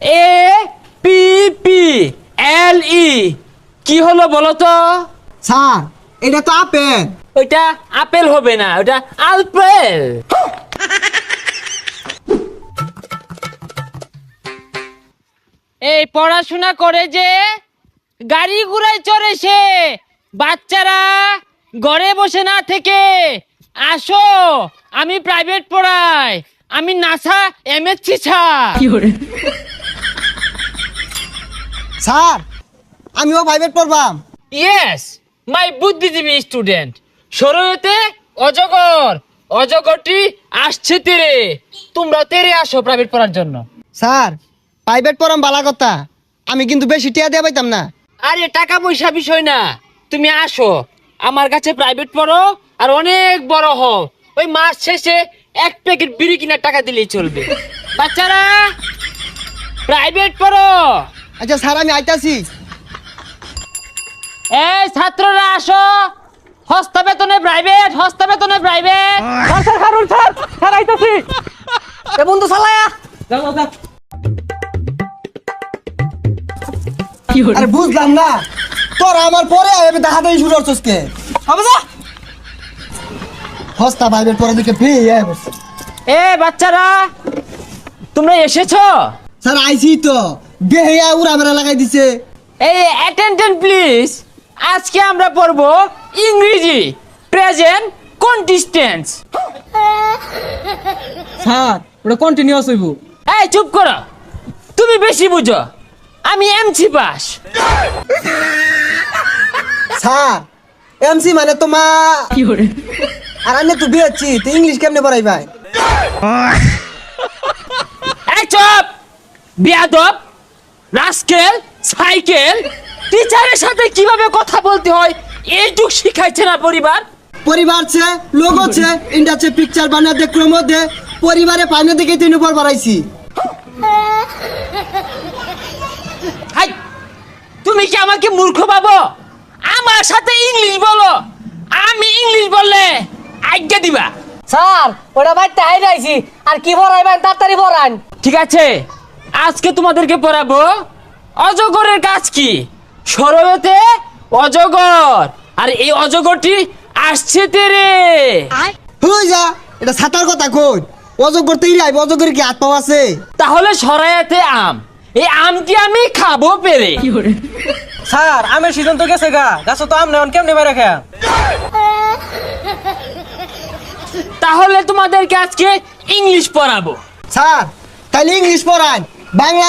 A P P L ই কি হলো বলো তো? স্যার এটা তো আপেল। ওইটা আপেল হবে না, ওটা আলপেল। এই পড়াশোনা করে যে গাড়ি ঘোড়ায় চড়ে সে বাচ্চারা ঘরে বসে না থেকে আসো, আমি প্রাইভেট পড়াই, আমি নাসা এমএসসি স্যার। স্যার আমিও প্রাইভেট পড়বাম। ইয়েস, মাই বুদ্ধিজীবী স্টুডেন্ট। শরীয়তে অজগর, অজগরটি আসছে তেরে, তোমরা তেরে আসো প্রাইভেট পড়ার জন্য। স্যার প্রাইভেট পড়াম বালা কথা, আমি কিন্তু বেশি টিয়া দিয়ে পাইতাম না। আরে টাকা পয়সা বিষয় না, তুমি আসো আমার কাছে প্রাইভেট পড়ো আর অনেক বড় হও, ওই মাস শেষে এক প্যাকেট বিড়ি কিনার টাকা দিলেই চলবে। বাচ্চারা প্রাইভেট পড়ো। আচ্ছা স্যার আমি আইতাছি। এই ছাত্ররা আসো, হস্তা বেতনে প্রাইভেট, হস্তা বেতনে private. Sir Harun sir, sir আইতাছি। এ বন্ধু চালায়া। আরে বুঝলাম না, তোরা আমার পরে আমি দেখা দেই শুরু করছস কে? হবে যা হস্তা প্রাইভেট পড়া দিকে ফ্রি বসে। এ বাচ্চারা তোমরা এসেছো? স্যার আইছি তো, বেহিয়া উড়া মেরা লাগাই দিছে। এই অ্যাটেনশন প্লিজ, আজকে আমরা পড়বো ইংরেজি প্রেজেন্ট কন্টিস্টেন্স। স্যার ওটা কন্টিনিউয়াস হইব। এই চুপ করো, তুমি বেশি বুঝো, আমি এমসি পাস। স্যার এমসি মানে তোমা আর আমি তো বিয়েছি তো ইংলিশ কেমনে পড়াই ভাই? এই চুপ বিয়াদব, রাস্কেল, সাইকেল, টিচারের সাথে কিভাবে কথা বলতে হয় এইটুক শিখাইছে না পরিবার? পরিবার ছে লোক আছে ইন্ডাছে পিকচার বানা দে ক্রমো দে পরিবারে পাইনে দেখে তিন উপর বাড়াইছি। হাই, তুমি কি আমাকে মূর্খ ভাবো? আমার সাথে ইংলিশ বলো, আমি ইংলিশ বললে আজ্ঞা দিবা? স্যার ওটা ভাই তাই রাইছি আর কি পড়াইবেন তাড়াতাড়ি পড়ান। ঠিক আছে, আজকে তোমাদেরকে পড়াবো অজগরের কাজ কি। শরয়তে অজগর, আর এই অজগরটি আসছে তেরে। হই যা, এটা ছাতার কথা কই? অজগর তেই আইব, অজগরের কি হাত পাও আছে? তাহলে শরায়াতে আম, এই আমটি আমি খাবো পেরে। স্যার আমের সিজন তো গেছে গা, গাছ তো আম নেন কেমনে বাইরে খায়? তাহলে তোমাদেরকে আজকে ইংলিশ পড়াবো। স্যার তাইলে ইংলিশ পড়ান, বাংলা